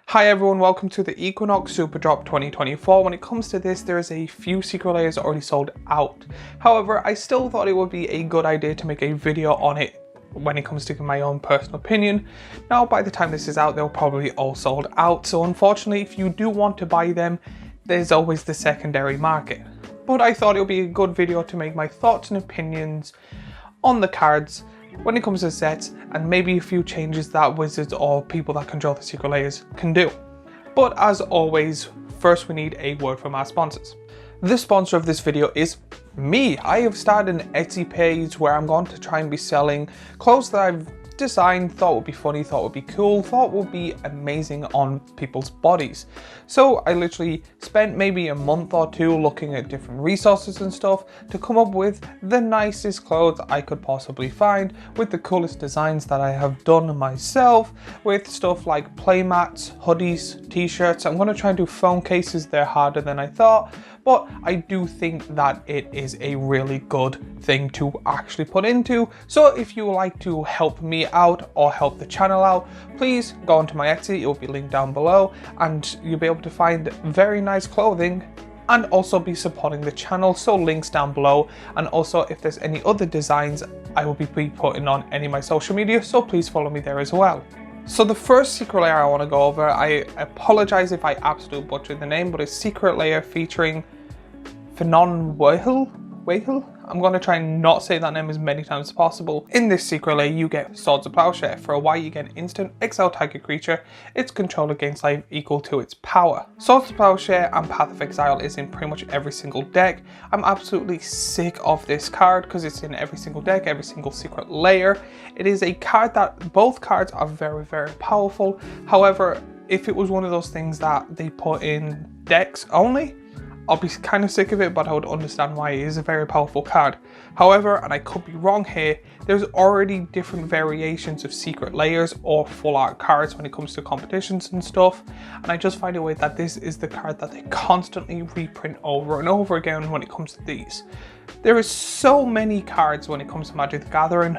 Hi everyone, welcome to the Equinox Superdrop 2024. When it comes to this, there's a few secret layers already sold out. However, I still thought it would be a good idea to make a video on it when it comes to my own personal opinion. Now, by the time this is out, they'll probably all sold out. So unfortunately, if you do want to buy them, there's always the secondary market. But I thought it would be a good video to make my thoughts and opinions on the cards when it comes to sets, and maybe a few changes that wizards or people that control the secret layers can do. But as always, first we need a word from our sponsors. The sponsor of this video is me. I have started an Etsy page where I'm going to try and be selling clothes that I've designed, thought would be funny, thought would be cool, thought would be amazing on people's bodies. So I literally spent maybe a month or two looking at different resources and stuff to come up with the nicest clothes I could possibly find, with the coolest designs that I have done myself, with stuff like playmats, hoodies, t-shirts. I'm going to try and do phone cases. They're harder than I thought, but I do think that it is a really good thing to actually put into. So if you would like to help me out or help the channel out, please go onto my Etsy. It will be linked down below, and you'll be able to find very nice clothing and also be supporting the channel. So links down below, and also if there's any other designs, I will be putting on any of my social media, so please follow me there as well. So the first secret layer I want to go over, I apologize if I absolutely butchered the name, but it's secret layer featuring Finon Wahil. I'm going to try and not say that name as many times as possible. In this secret layer, you get Swords of Plowshare. For a while, you get an instant exile target creature. Its control against life equal to its power. Swords of Plowshare and Path of Exile is in pretty much every single deck. I'm absolutely sick of this card because it's in every single deck, every single secret layer. It is a card that both cards are very, very powerful. However, if it was one of those things that they put in decks only, I'll be kind of sick of it, but I would understand why. It is a very powerful card. However, and I could be wrong here, there's already different variations of secret layers or full art cards when it comes to competitions and stuff. And I just find it weird that this is the card that they constantly reprint over and over again when it comes to these. There is so many cards when it comes to Magic the Gathering.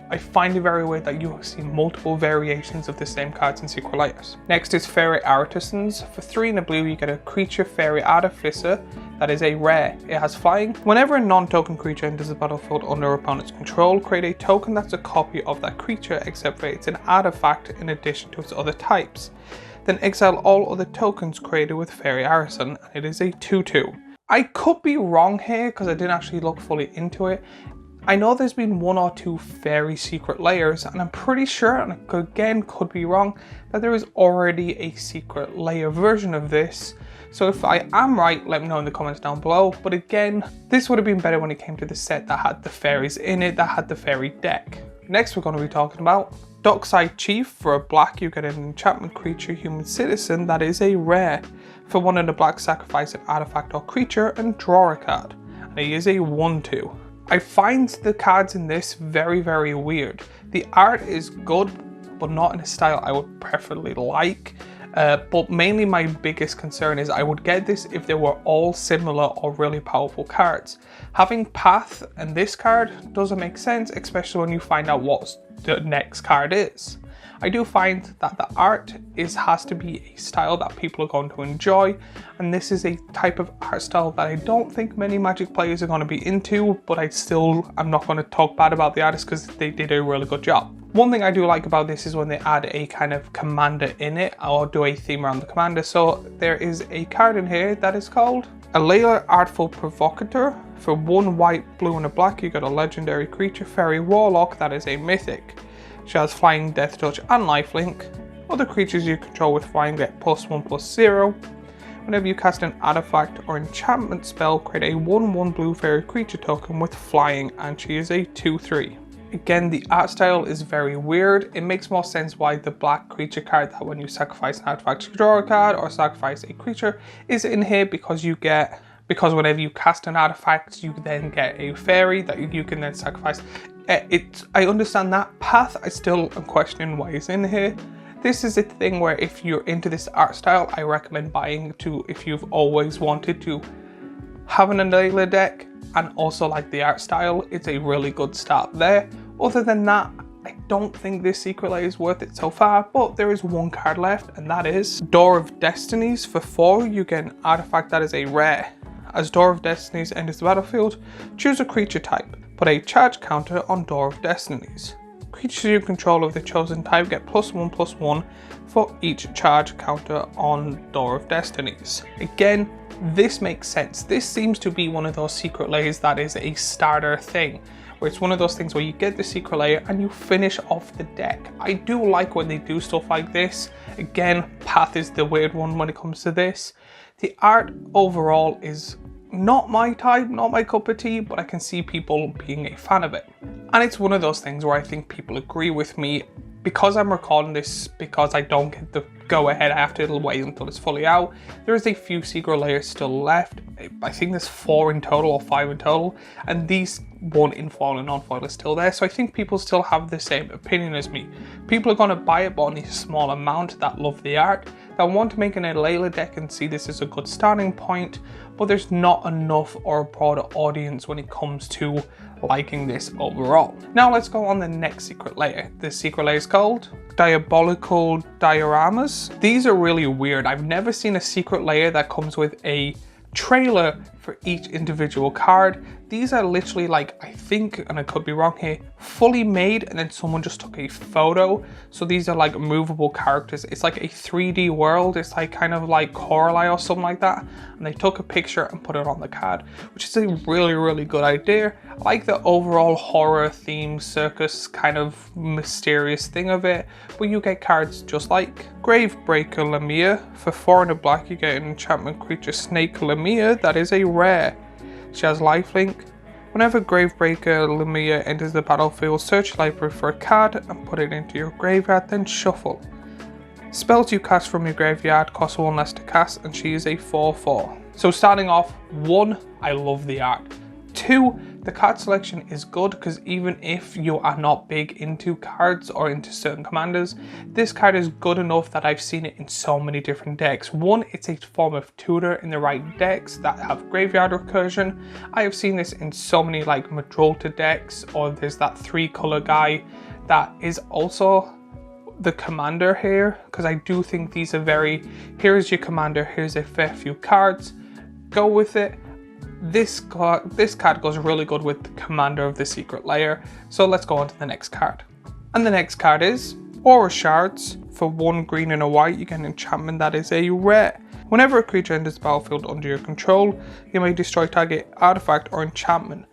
I find it very weird that you see multiple variations of the same cards in secret layers. Next is Fairy Artisans. For 3 in a blue, you get a creature Fairy Artificer that is a rare. It has flying. Whenever a non-token creature enters the battlefield under opponent's control, create a token that's a copy of that creature, except for it's an artifact in addition to its other types. Then exile all other tokens created with Fairy Artisan, and it is a 2/2. I could be wrong here because I didn't actually look fully into it. I know there's been 1 or 2 fairy secret layers, and I'm pretty sure, and I again could be wrong, that there is already a secret layer version of this. So if I am right, let me know in the comments down below. But again, this would have been better when it came to the set that had the fairies in it, that had the fairy deck. Next, we're going to be talking about Dockside Chief. For a black, you get an enchantment creature, Human Citizen, that is a rare. For 1 in a black, sacrifice an artifact or creature and draw a card. And it is a 1/2. I find the cards in this very, very weird. The art is good, but not in a style I would preferably like. But mainly my biggest concern is I would get this if they were all similar or really powerful cards. Having Path and this card doesn't make sense, especially when you find out what the next card is. I do find that the art has to be a style that people are going to enjoy, and this is a type of art style that I don't think many Magic players are going to be into, but I'm not going to talk bad about the artists because they did a really good job. One thing I do like about this is when they add a kind of commander in it, or do a theme around the commander. So there is a card in here that is called a Lair Artful Provocateur. For 1 white, blue and a black, you got a legendary creature, Fairy Warlock, that is a mythic. She has flying, death touch and lifelink. Other creatures you control with flying get +1/+0. Whenever you cast an artifact or enchantment spell, create a 1/1 blue fairy creature token with flying, and she is a 2/3. Again, the art style is very weird. It makes more sense why the black creature card that when you sacrifice an artifact you draw a card, or sacrifice a creature, is in here, because whenever you cast an artifact you then get a fairy that you can then sacrifice. I understand that. Path, I still am questioning why it's in here. This is a thing where if you're into this art style, I recommend buying if you've always wanted to have an Annihilator deck and also like the art style. It's a really good start there. Other than that, I don't think this secret lair is worth it so far, but there is one card left, and that is Door of Destinies. For 4, you get an artifact that is a rare. As Door of Destinies enters the battlefield, choose a creature type. Put a charge counter on Door of Destinies. Creatures you control of the chosen type get +1/+1 for each charge counter on Door of Destinies. Again, this makes sense. This seems to be one of those secret lairs that is a starter thing, where it's one of those things where you get the secret lair and you finish off the deck. I do like when they do stuff like this. Again, Path is the weird one when it comes to this. The art overall is not my type, not my cup of tea, but I can see people being a fan of it. And it's one of those things where I think people agree with me. Because I'm recording this, because I don't get the go ahead, I have to wait until it's fully out. There is a few secret layers still left. I think there's 4 in total or 5 in total, and these 1 in foil and non-foil is still there. So I think people still have the same opinion as me. People are going to buy it, but only a small amount, that love the art, that want to make an Layla deck and see this as a good starting point, but there's not enough or a broader audience when it comes to liking this overall. Now let's go on the next secret layer. This secret layer is called Diabolical Diaramas. These are really weird. I've never seen a secret layer that comes with a trailer for each individual card. These are literally like, I think, and I could be wrong here, fully made and then someone just took a photo. So these are like movable characters. It's like a 3D world. It's like kind of like Coraline or something like that. And they took a picture and put it on the card, which is a really, really good idea. I like the overall horror theme, circus kind of mysterious thing of it, but you get cards just like Gravebreaker Lamia. For 4 and a black, you get an enchantment creature Snake Lamia that is a rare. She has lifelink. Whenever Gravebreaker Lamia enters the battlefield, search your library for a card and put it into your graveyard, then shuffle. Spells you cast from your graveyard cost 1 less to cast, and she is a 4/4. So starting off, 1, I love the art. 2, the card selection is good, because even if you are not big into cards or into certain commanders, this card is good enough that I've seen it in so many different decks. 1, it's a form of tutor in the right decks that have graveyard recursion. I have seen this in so many like Madrolta decks, or there's that 3-color guy that is also the commander here, because I do think these are very, here's your commander, here's a fair few cards, go with it. This card goes really good with the commander of the secret lair. So let's go on to the next card. And the next card is Aura Shards. For 1 green and a white, you get an enchantment that is a rare. Whenever a creature enters the battlefield under your control, you may destroy target artifact or enchantment.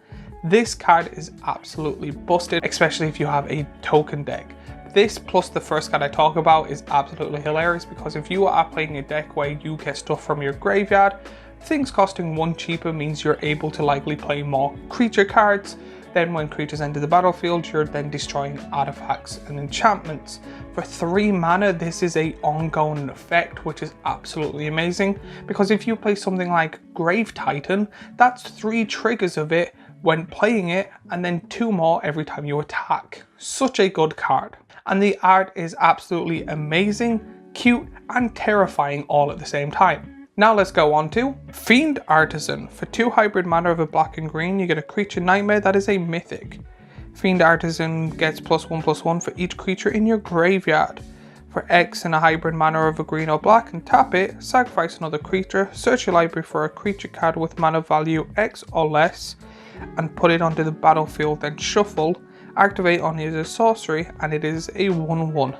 This card is absolutely busted, especially if you have a token deck. This plus the first card I talk about is absolutely hilarious, because if you are playing a deck where you get stuff from your graveyard, things costing 1 cheaper means you're able to likely play more creature cards. Then when creatures enter the battlefield, you're then destroying artifacts and enchantments. For 3 mana, this is a ongoing effect, which is absolutely amazing, because if you play something like Grave Titan, that's 3 triggers of it when playing it, and then 2 more every time you attack. Such a good card. And the art is absolutely amazing, cute, and terrifying all at the same time. Now let's go on to Fiend Artisan. For 2 hybrid mana of a black and green, you get a creature nightmare that is a mythic. Fiend Artisan gets +1/+1 for each creature in your graveyard. For X and a hybrid mana of a green or black, and tap it, sacrifice another creature, search your library for a creature card with mana value X or less, and put it onto the battlefield, then shuffle, activate on it as a sorcery, and it is a 1/1.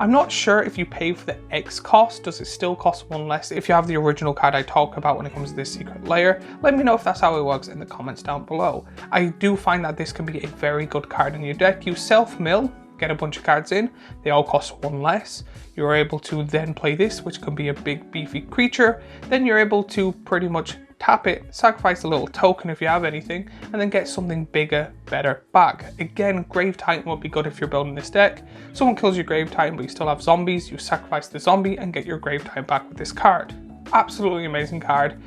I'm not sure if you pay for the X cost, does it still cost 1 less if you have the original card I talk about when it comes to this secret lair? Let me know if that's how it works in the comments down below. I do find that this can be a very good card in your deck. You self-mill, get a bunch of cards in, they all cost 1 less. You're able to then play this, which can be a big beefy creature. Then you're able to pretty much tap it, sacrifice a little token if you have anything, and then get something bigger, better back. Again, Grave Titan would be good if you're building this deck. Someone kills your Grave Titan but you still have zombies, you sacrifice the zombie and get your Grave Titan back with this card. Absolutely amazing card.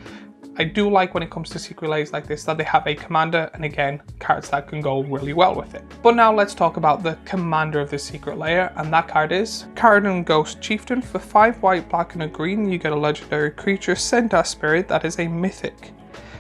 I do like when it comes to secret lairs like this that they have a commander, and again, cards that can go really well with it. But now let's talk about the commander of the secret lair, and that card is Cardon Ghost Chieftain. For 5 white, black and a green, you get a legendary creature, Centaur Spirit, that is a mythic.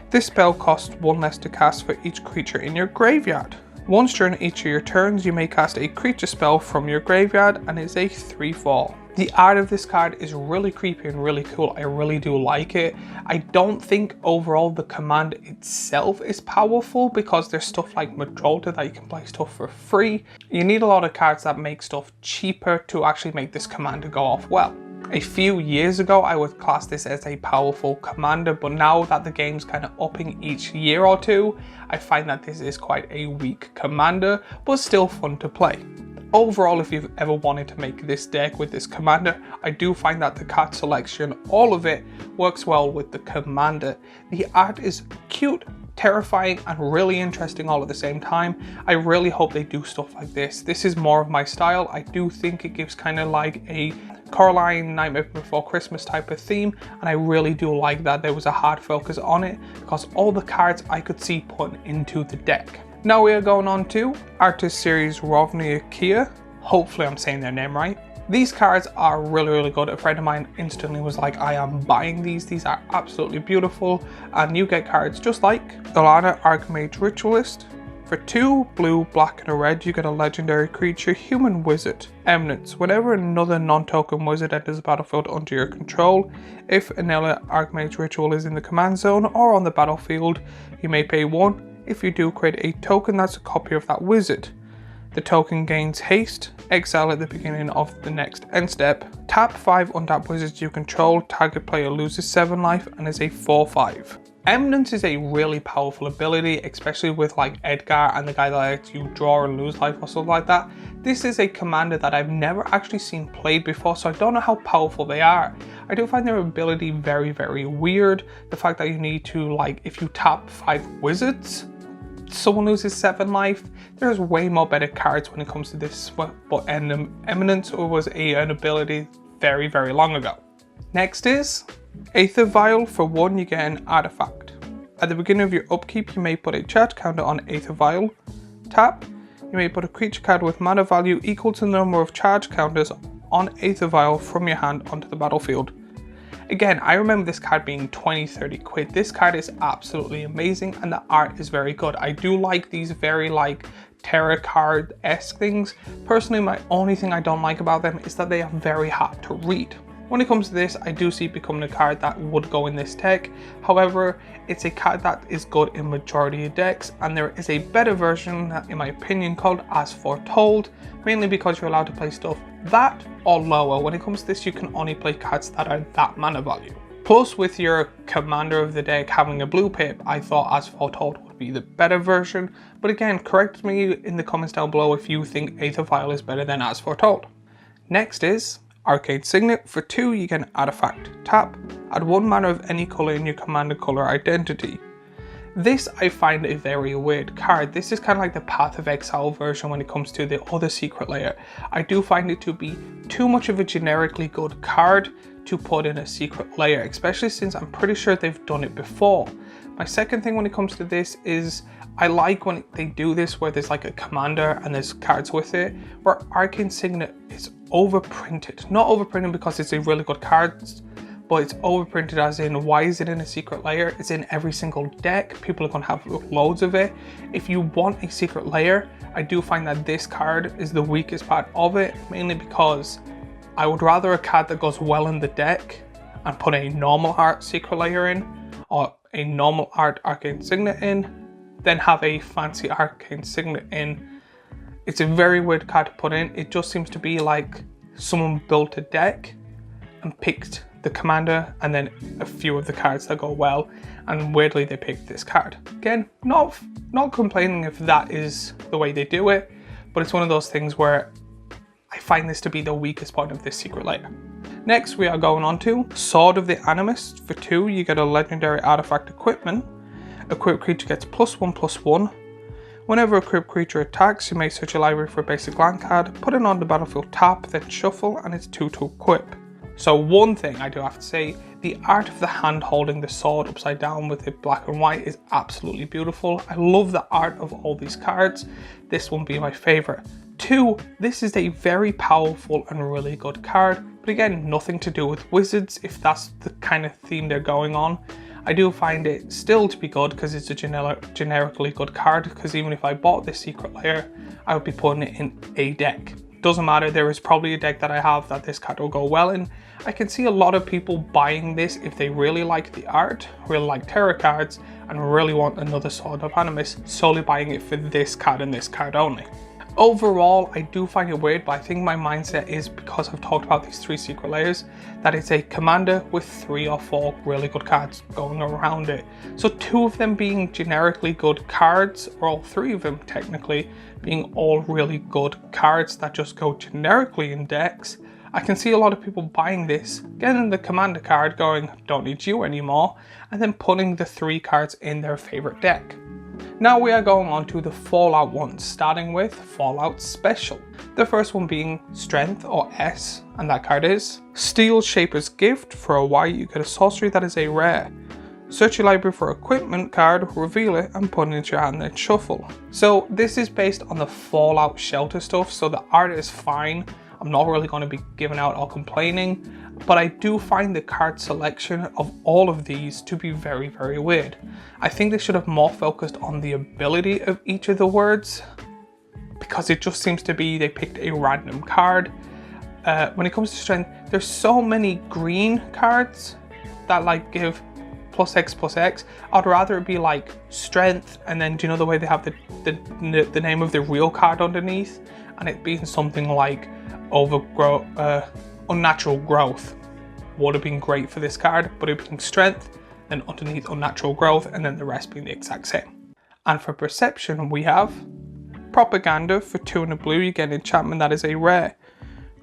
This spell costs 1 less to cast for each creature in your graveyard. Once during each of your turns, you may cast a creature spell from your graveyard, and it's a 3/4. The art of this card is really creepy and really cool. I really do like it. I don't think overall the command itself is powerful because there's stuff like Madrota that you can play stuff for free. You need a lot of cards that make stuff cheaper to actually make this commander go off well. A few years ago, I would class this as a powerful commander, but now that the game's kind of upping each year or two, I find that this is quite a weak commander, but still fun to play. Overall, if you've ever wanted to make this deck with this commander, I do find that the card selection, all of it, works well with the commander. The art is cute, terrifying, and really interesting all at the same time. I really hope they do stuff like this. This is more of my style. I do think it gives kind of like a Coraline Nightmare Before Christmas type of theme, and I really do like that there was a hard focus on it because all the cards I could see put into the deck. Now we are going on to Artist Series Rovnia Kia. Hopefully I'm saying their name right. These cards are really good. A friend of mine instantly was like, I am buying these. These are absolutely beautiful. And you get cards just like Ilana Archmage Ritualist. For 2 blue, black and a red, you get a legendary creature, Human Wizard. Eminence. Whenever another non-token wizard enters the battlefield under your control, if Ilana Archmage Ritual is in the command zone or on the battlefield, you may pay 1. If you do, create a token that's a copy of that wizard. The token gains haste, exile at the beginning of the next end step. Tap 5 untapped wizards you control, target player loses 7 life and is a 4/5. Eminence is a really powerful ability, especially with like Edgar and the guy that lets you draw and lose life or something like that. This is a commander that I've never actually seen played before, so I don't know how powerful they are. I do find their ability very weird. The fact that you need to, like, if you tap 5 wizards, someone loses 7 life. There's way more better cards when it comes to this, but Eminence was an ability very long ago. Next is Aether Vial. For 1, you get an artifact. At the beginning of your upkeep, you may put a charge counter on Aether Vial. Tap, you may put a creature card with mana value equal to the number of charge counters on Aether Vial from your hand onto the battlefield. Again, I remember this card being 20-30 quid. This card is absolutely amazing and the art is very good. I do like these very like tarot card-esque things. Personally, my only thing I don't like about them is that they are very hard to read. When it comes to this, I do see it becoming a card that would go in this deck. However, it's a card that is good in majority of decks, and there is a better version, in my opinion, called As Foretold, mainly because you're allowed to play stuff that or lower. When it comes to this, you can only play cards that are that mana value. Plus, with your commander of the deck having a blue pip, I thought As Foretold would be the better version. But again, correct me in the comments down below if you think Aether Vial is better than As Foretold. Next is Arcane Signet. For 2, you get an artifact. Tap, add 1 mana of any colour in your commander colour identity. This I find a very weird card. This is kind of like the Path of Exile version when it comes to the other secret layer. I do find it to be too much of a generically good card to put in a secret layer, especially since I'm pretty sure they've done it before. My second thing when it comes to this is I like when they do this where there's like a commander and there's cards with it, where Arcane Signet is overprinted. Not overprinted because it's a really good card, but it's overprinted as in, why is it in a secret layer? It's in every single deck. People are going to have loads of it. If you want a secret layer, I do find that this card is the weakest part of it, mainly because I would rather a card that goes well in the deck and put a normal art secret layer in, or a normal art Arcane Signet in, than have a fancy Arcane Signet in. It's a very weird card to put in. It just seems to be like someone built a deck and picked the commander and then a few of the cards that go well, and weirdly they picked this card. Again, not complaining if that is the way they do it, but it's one of those things where I find this to be the weakest point of this secret layer. Next we are going on to Sword of the Animist. For 2, you get a legendary artifact equipment. Equipped creature gets +1/+1. Whenever a equipped creature attacks, you may search your library for a basic land card, put it on the battlefield, tap, then shuffle, and it's 2 to equip. So one thing I do have to say, the art of the hand holding the sword upside down with it black and white is absolutely beautiful. I love the art of all these cards. This one being my favorite. 2, this is a very powerful and really good card, but again, nothing to do with wizards if that's the kind of theme they're going on. I do find it still to be good because it's a generically good card, because even if I bought this secret lair, I would be putting it in a deck. Doesn't matter, there is probably a deck that I have that this card will go well in. I can see a lot of people buying this if they really like the art, really like tarot cards, and really want another Sword of Animus, solely buying it for this card and this card only. Overall, I do find it weird, but I think my mindset is, because I've talked about these 3 secret layers, that it's a commander with 3 or 4 really good cards going around it. So 2 of them being generically good cards, or all 3 of them technically being all really good cards that just go generically in decks. I can see a lot of people buying this, getting the commander card going, don't need you anymore, and then putting the 3 cards in their favorite deck. Now we are going on to the Fallout ones, starting with Fallout Special. The first one being Strength, or S, and that card is Steel Shaper's Gift. For a white, you get a sorcery that is a rare. Search your library for equipment card, reveal it, and put it into your hand, then shuffle. So this is based on the Fallout Shelter stuff, so the art is fine. I'm not really going to be giving out or complaining, but I do find the card selection of all of these to be very, very weird. I think they should have more focused on the ability of each of the words, because it just seems to be they picked a random card. When it comes to strength, there's so many green cards that like give +X+X. I'd rather it be like strength, and then do you know the way they have the name of the real card underneath, and it being something like unnatural growth would have been great for this card, but it being strength, then underneath unnatural growth, and then the rest being the exact same. And for perception, we have propaganda. For 2 and a blue, you get an enchantment that is a rare.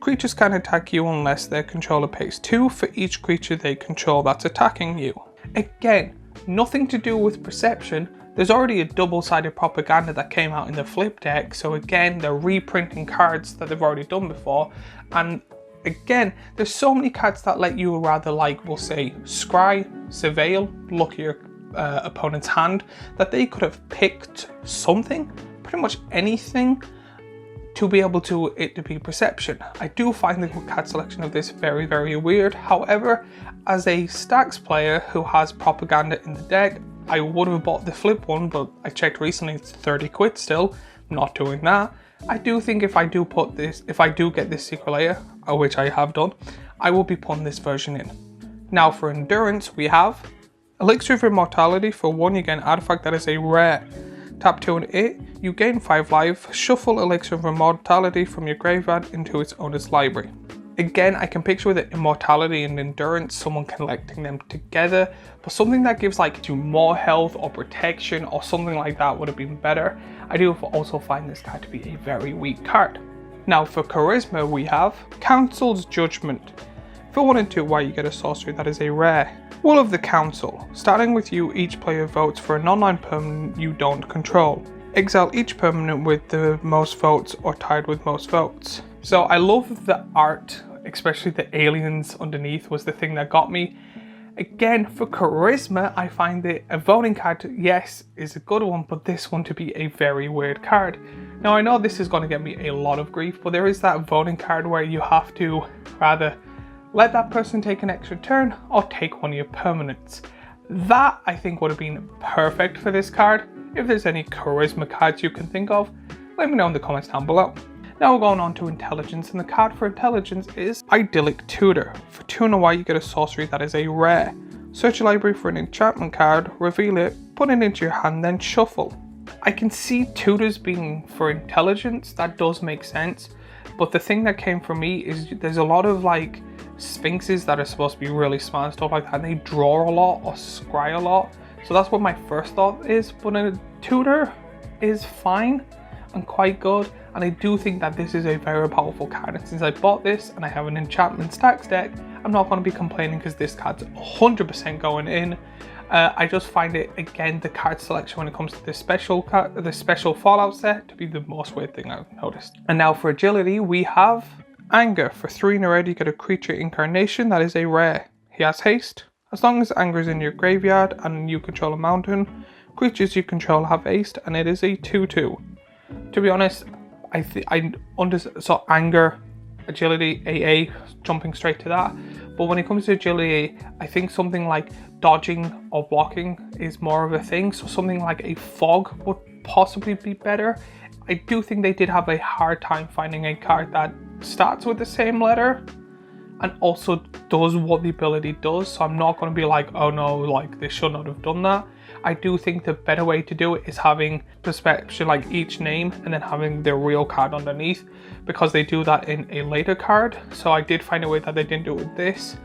Creatures can attack you unless their controller pays 2 for each creature they control that's attacking you. Again, nothing to do with perception. There's already a double-sided propaganda that came out in the flip deck, so again, they're reprinting cards that they've already done before. And again, there's so many cards that let you rather, like, we'll say, scry, surveil, look at your opponent's hand, that they could have picked something, pretty much anything, to be able to be perception. I do find the card selection of this very, very weird. However, as a stacks player who has propaganda in the deck, I would have bought the flip one, but I checked recently, it's 30 quid still. Not doing that. I do think if I do get this secret layer, which I have done, I will be putting this version in. Now for endurance, we have Elixir of Immortality. For 1, you get an artifact that is a rare. Tap 2 and it, you gain 5 life. Shuffle Elixir of Immortality from your graveyard into its owner's library. Again, I can picture with immortality and endurance, someone collecting them together, but something that gives like to more health or protection or something like that would have been better. I do also find this card to be a very weak card. Now for charisma, we have Council's Judgment. For 1 and 2 white, you get a sorcery that is a rare. Will of the Council. Starting with you, each player votes for an online permanent you don't control. Exile each permanent with the most votes or tied with most votes. So I love the art, especially the aliens underneath was the thing that got me. Again, for charisma, I find that a voting card, yes, is a good one, but this one to be a very weird card. Now I know this is going to get me a lot of grief, but there is that voting card where you have to rather let that person take an extra turn or take one of your permanents. That I think would have been perfect for this card. If there's any charisma cards you can think of, let me know in the comments down below. Now we're going on to intelligence, and the card for intelligence is Idyllic Tutor. For 2 and a white, you get a sorcery that is a rare. Search your library for an enchantment card, reveal it, put it into your hand, then shuffle. I can see tutors being for intelligence, that does make sense, but the thing that came for me is there's a lot of like sphinxes that are supposed to be really smart and stuff like that, and they draw a lot or scry a lot, so that's what my first thought is. But a tutor is fine and quite good, and I do think that this is a very powerful card, and since I bought this and I have an enchantment stacks deck, I'm not going to be complaining because this card's 100% going in. I just find it, again, the card selection when it comes to the special Fallout set to be the most weird thing I've noticed. And now for agility, we have Anger. For 3 and a red, you get a creature incarnation that is a rare. He has haste. As long as Anger is in your graveyard and you control a mountain, creatures you control have haste, and it is a 2/2. To be honest, so Anger agility, AA, jumping straight to that. But when it comes to agility, I think something like dodging or blocking is more of a thing. So something like a fog would possibly be better. I do think they did have a hard time finding a card that starts with the same letter and also does what the ability does. So I'm not going to be like, oh no, like they should not have done that. I do think the better way to do it is having perception like each name and then having their real card underneath, because they do that in a later card. So I did find a way that they didn't do it with this.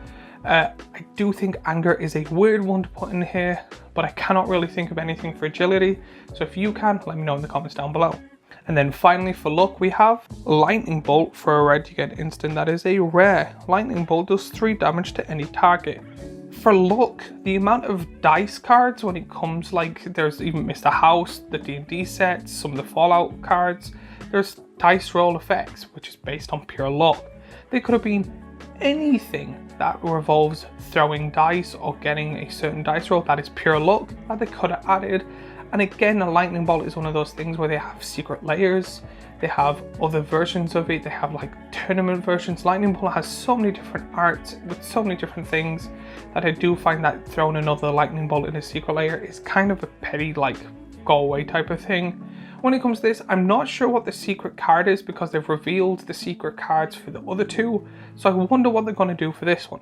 I do think anger is a weird one to put in here, but I cannot really think of anything for agility. So if you can, let me know in the comments down below. And then finally for luck, we have Lightning Bolt. For a red you get instant, that is a rare. Lightning Bolt does 3 damage to any target. For luck, the amount of dice cards when it comes, like there's even Mr. House, the D&D sets, some of the Fallout cards, there's dice roll effects, which is based on pure luck. They could have been anything that revolves throwing dice or getting a certain dice roll that is pure luck that they could have added. And again, a lightning bolt is one of those things where they have secret layers, they have other versions of it, they have like tournament versions. Lightning bolt has so many different arts with so many different things that I do find that throwing another lightning bolt in a secret layer is kind of a petty, like, go away type of thing. When it comes to this, I'm not sure what the secret card is because they've revealed the secret cards for the other two, so I wonder what they're going to do for this one.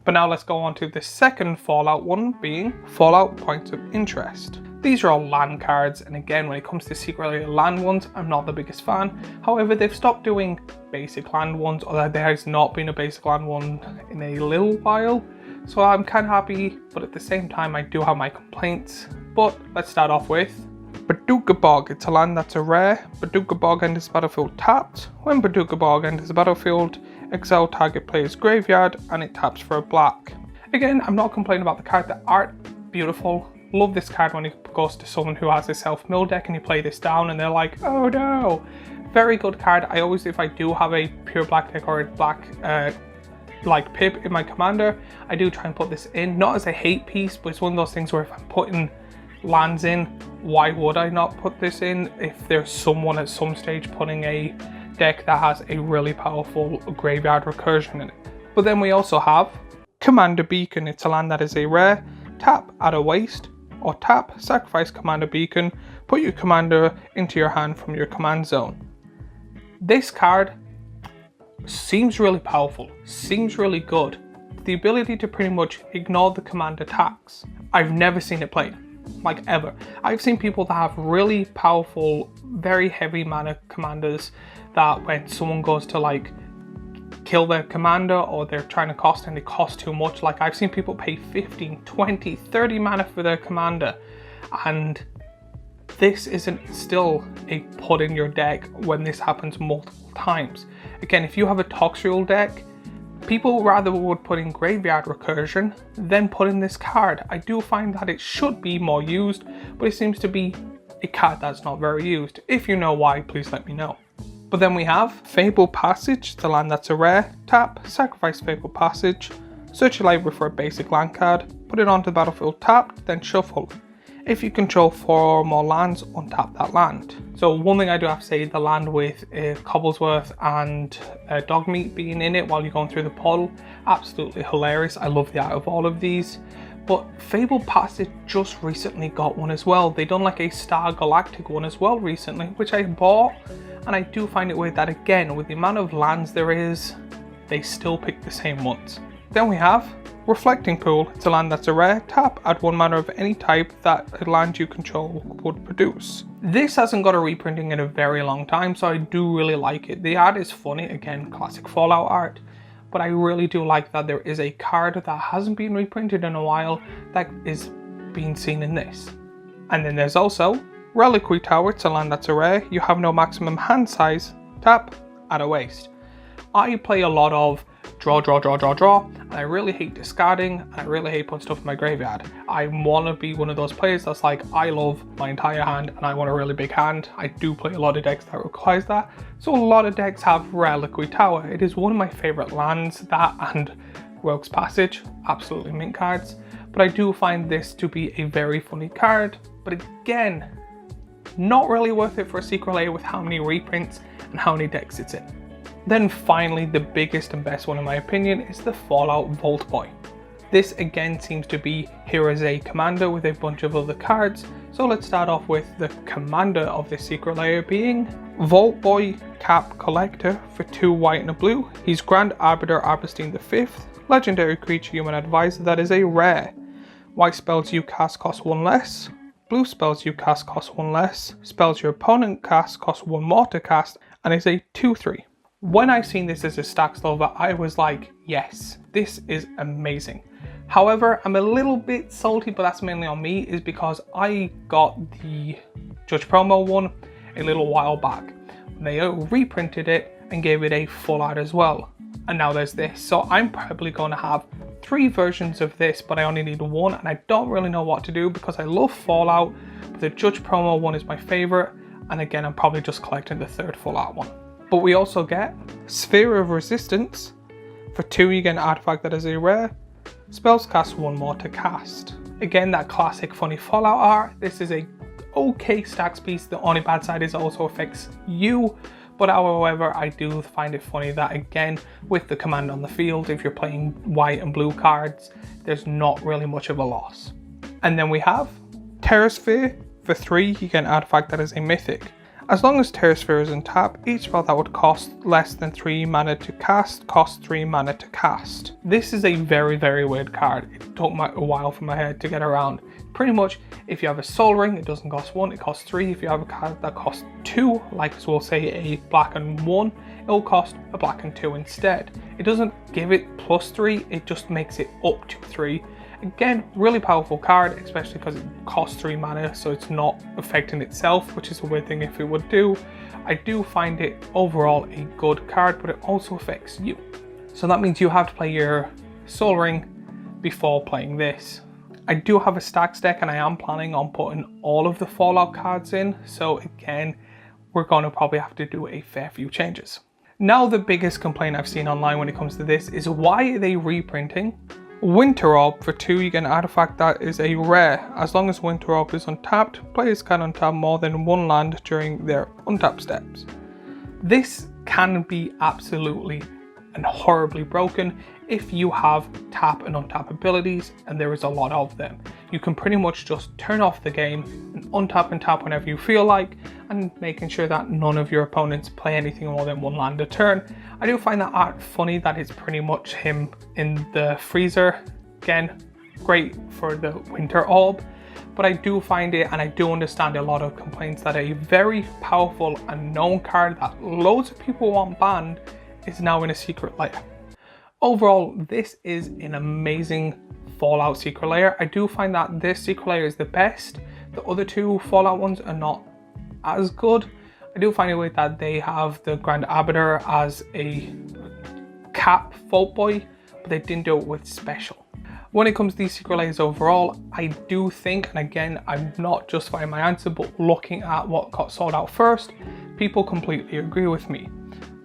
But now let's go on to the second Fallout one, being Fallout Points of Interest. These are all land cards, and again, when it comes to secret layer land ones, I'm not the biggest fan. However, they've stopped doing basic land ones, or there has not been a basic land one in a little while. So I'm kind of happy, but at the same time, I do have my complaints. But let's start off with Paducah Bog. It's a land that's a rare. Paducah Bog enters the battlefield tapped. When Paducah Bog enters the battlefield, exile target player's graveyard, and it taps for a black. Again, I'm not complaining about the card. The art, beautiful. Love this card when it goes to someone who has a self-mill deck and you play this down and they're like, oh no. Very good card. I always, if I do have a pure black deck or a black like Pip in my commander, I do try and put this in. Not as a hate piece, but it's one of those things where if I'm putting lands in, why would I not put this in if there's someone at some stage putting a deck that has a really powerful graveyard recursion in it. But then we also have Commander Beacon. It's a land that is a rare. Tap, add a waste, or tap, sacrifice Commander Beacon, put your commander into your hand from your command zone. This card seems really powerful, seems really good. The ability to pretty much ignore the command attacks. I've never seen it played, like ever. I've seen people that have really powerful, very heavy mana commanders that when someone goes to like kill their commander or they're trying to cost and they cost too much, like I've seen people pay 15, 20, 30 mana for their commander, and this isn't still a put in your deck when this happens multiple times. Again, if you have a Toxriel deck, people rather would put in graveyard recursion than put in this card. I do find that it should be more used, but it seems to be a card that's not very used. If you know why, please let me know. But then we have Fable Passage, the land that's a rare. Tap, sacrifice Fable Passage, search your library for a basic land card, put it onto the battlefield tapped, then shuffle. If you control 4 or more lands, untap that land. So one thing I do have to say, the land with Cobblesworth and Dogmeat being in it while you're going through the portal, absolutely hilarious. I love the art of all of these. But Fable Passage just recently got one as well. They done like a Star Galactic one as well recently, which I bought. And I do find it weird that again, with the amount of lands there is, they still pick the same ones. Then we have Reflecting Pool. It's a land that's a rare. Tap, add 1 mana of any type that a land you control would produce. This hasn't got a reprinting in a very long time, so I do really like it. The art is funny, again, classic Fallout art. But I really do like that there is a card that hasn't been reprinted in a while that is being seen in this. And then there's also Reliquary Tower. It's a land that's a rare. You have no maximum hand size. Tap, add a waste. I play a lot of draw, and I really hate discarding, and I really hate putting stuff in my graveyard. I want to be one of those players that's like, I love my entire hand and I want a really big hand. I do play a lot of decks that requires that, so a lot of decks have Reliquary Tower. It is one of my favorite lands, that and Rogue's Passage, absolutely mint cards. But I do find this to be a very funny card, but again, not really worth it for a secret layer with how many reprints and how many decks it's in. Then finally, the biggest and best one in my opinion is the Fallout Vault Boy. This again seems to be here as a commander with a bunch of other cards. So let's start off with the commander of this secret lair being Vault Boy Cap Collector for 2 white and a blue. He's Grand Arbiter Arbestein V, legendary creature human advisor that is a rare. White spells you cast cost 1 less. Blue spells you cast cost 1 less. Spells your opponent cast cost 1 more to cast, and is a 2/3. When I seen this as a stack solver, I was like, yes, this is amazing. However, I'm a little bit salty, but that's mainly on me, is because I got the Judge promo one a little while back. They reprinted it and gave it a full art as well. And now there's this. So I'm probably going to have 3 versions of this, but I only need 1, and I don't really know what to do because I love Fallout, but the Judge promo one is my favorite. And again, I'm probably just collecting the 3rd full art one. But we also get Sphere of Resistance. For 2, you get an artifact that is a rare. Spells cast 1 more to cast. Again, that classic funny Fallout art. This is a okay stacks piece. The only bad side is it also affects you. But however, I do find it funny that again, with the command on the field, if you're playing white and blue cards, there's not really much of a loss. And then we have Terrasphere. For 3, you get an artifact that is a mythic. As long as Terrasphere is in tap, each spell that would cost less than 3 mana to cast costs 3 mana to cast. This is a very, very weird card. It took me a while for my head to get around. Pretty much, if you have a Soul Ring, it doesn't cost 1, it costs 3. If you have a card that costs 2, like we'll say a black and 1, it'll cost a black and 2 instead. It doesn't give it +3, it just makes it up to 3. Again, really powerful card, especially because it costs 3 mana, so it's not affecting itself, which is a weird thing if it would do. I do find it overall a good card, but it also affects you. So that means you have to play your Soul Ring before playing this. I do have a stacks deck and I am planning on putting all of the Fallout cards in, so again, we're going to probably have to do a fair few changes. Now the biggest complaint I've seen online when it comes to this is why are they reprinting Winter Orb? For 2, you get an artifact that is a rare. As long as Winter Orb is untapped, players can untap more than 1 land during their untap steps. This can be absolutely and horribly broken if you have tap and untap abilities, and there is a lot of them. You can pretty much just turn off the game and untap and tap whenever you feel like, and making sure that none of your opponents play anything more than 1 land a turn. I do find that art funny that it's pretty much him in the freezer. Again, great for the Winter Orb, but I do find it, and I do understand a lot of complaints that a very powerful and known card that loads of people want banned is now in a secret lair. Overall, this is an amazing Fallout secret lair. I do find that this secret lair is the best. The other 2 Fallout ones are not as good. I do find it weird that they have the Grand Arbiter as a cap Vault Boy, but they didn't do it with special. When it comes to these secret lairs overall, I do think, and again, I'm not justifying my answer, but looking at what got sold out first, people completely agree with me.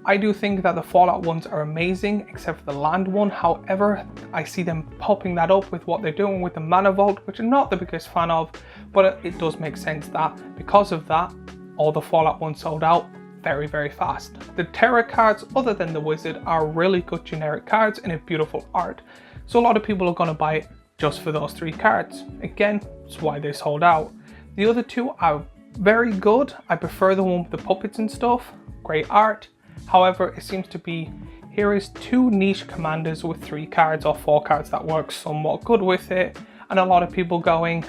I do think that the Fallout ones are amazing, except for the land one. However, I see them popping that up with what they're doing with the Mana Vault, which I'm not the biggest fan of, but it does make sense that because of that, all the Fallout ones sold out very, very fast. The Terra cards, other than the Wizard, are really good generic cards and a beautiful art. So a lot of people are going to buy it just for those 3 cards. Again, that's why they sold out. The other 2 are very good. I prefer the one with the puppets and stuff. Great art. However, it seems to be, here is 2 niche commanders with 3 cards or 4 cards that work somewhat good with it. And a lot of people going,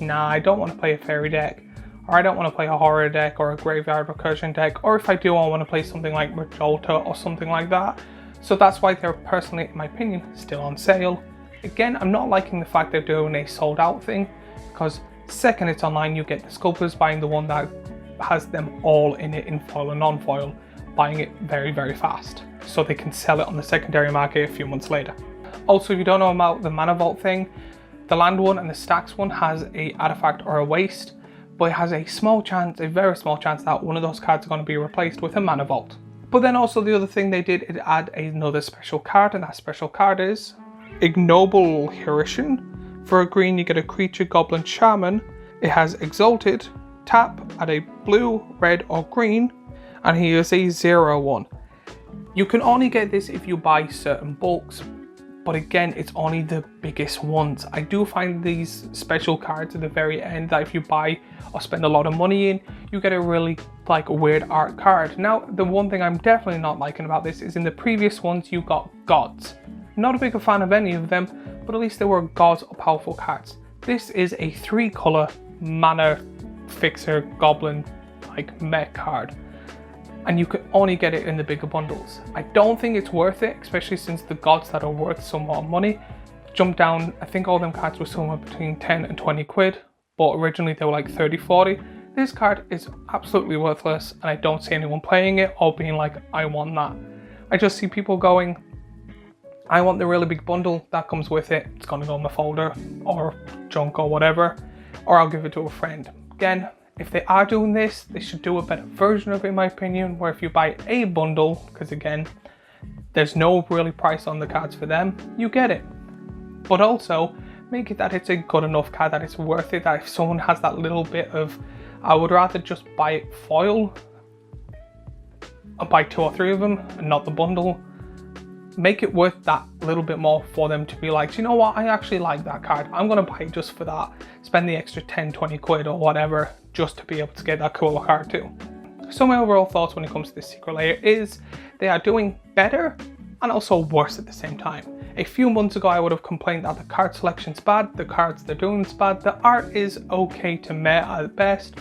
nah, I don't want to play a fairy deck, or I don't want to play a horror deck or a graveyard recursion deck, or if I do, I want to play something like Majolta or something like that. So that's why they're personally, in my opinion, still on sale. Again, I'm not liking the fact they're doing a sold out thing, because second it's online, you get the scalpers buying the one that has them all in it in foil and non-foil, buying it very, very fast, so they can sell it on the secondary market a few months later. Also, if you don't know about the Mana Vault thing, the land one and the stacks one has a artifact or a waste, but it has a small chance, a very small chance, that one of those cards are going to be replaced with a Mana Vault. But then also the other thing they did is add another special card, and that special card is Ignoble Herishin. For a green, you get a creature goblin shaman. It has Exalted, tap, add a blue, red or green, and he is a 0/1. You can only get this if you buy certain bulks, but again, it's only the biggest ones. I do find these special cards at the very end that if you buy or spend a lot of money in, you get a really like weird art card. Now, the one thing I'm definitely not liking about this is in the previous ones you got gods. Not a big fan of any of them, but at least they were gods or powerful cards. This is a 3-color mana fixer goblin like mech card, and you can only get it in the bigger bundles. I don't think it's worth it, especially since the gods that are worth some more money jump down. I think all them cards were somewhere between 10 and 20 quid, but originally they were like 30, 40. This card is absolutely worthless, and I don't see anyone playing it or being like, I want that. I just see people going, I want the really big bundle that comes with it. It's gonna go in my folder or junk or whatever, or I'll give it to a friend. Again, if they are doing this, they should do a better version of it, in my opinion, where if you buy a bundle, because again, there's no really price on the cards for them, you get it. But also, make it that it's a good enough card that it's worth it, that if someone has that little bit of, I would rather just buy it foil, or buy 2 or 3 of them, and not the bundle. Make it worth that little bit more for them to be like, you know what, I actually like that card, I'm gonna buy it just for that, spend the extra 10, 20 quid or whatever just to be able to get that cooler card too. So my overall thoughts when it comes to this secret layer is they are doing better and also worse at the same time. A few months ago I would have complained that the card selection's bad, the cards they're doing is bad, the art is okay to meh at best.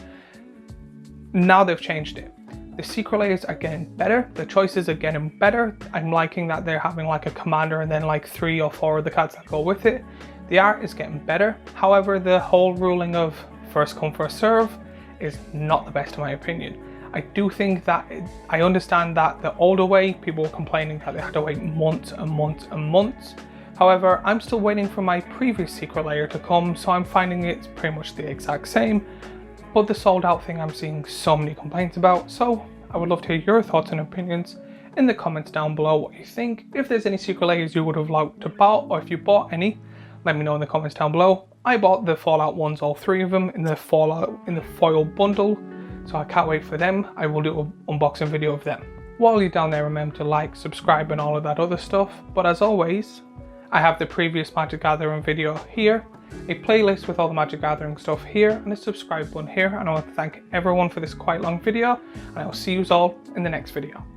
Now they've changed it. The secret layers are getting better, the choices are getting better. I'm liking that they're having like a commander and then like 3 or 4 of the cards that go with it. The art is getting better. However, the whole ruling of first come first serve is not the best in my opinion. I do think that, I understand that the older way, people were complaining that they had to wait months and months and months. However, I'm still waiting for my previous secret layer to come, so I'm finding it's pretty much the exact same. But the sold out thing I'm seeing so many complaints about, so I would love to hear your thoughts and opinions in the comments down below what you think. If there's any secret layers you would have liked to buy, or if you bought any, let me know in the comments down below. I bought the Fallout ones, all 3 of them, in the foil bundle, so I can't wait for them. I will do an unboxing video of them. While you're down there, remember to like, subscribe and all of that other stuff. But as always, I have the previous Magic Gathering video here, a playlist with all the Magic Gathering stuff here, and a subscribe button here. And I want to thank everyone for this quite long video, and I will see you all in the next video.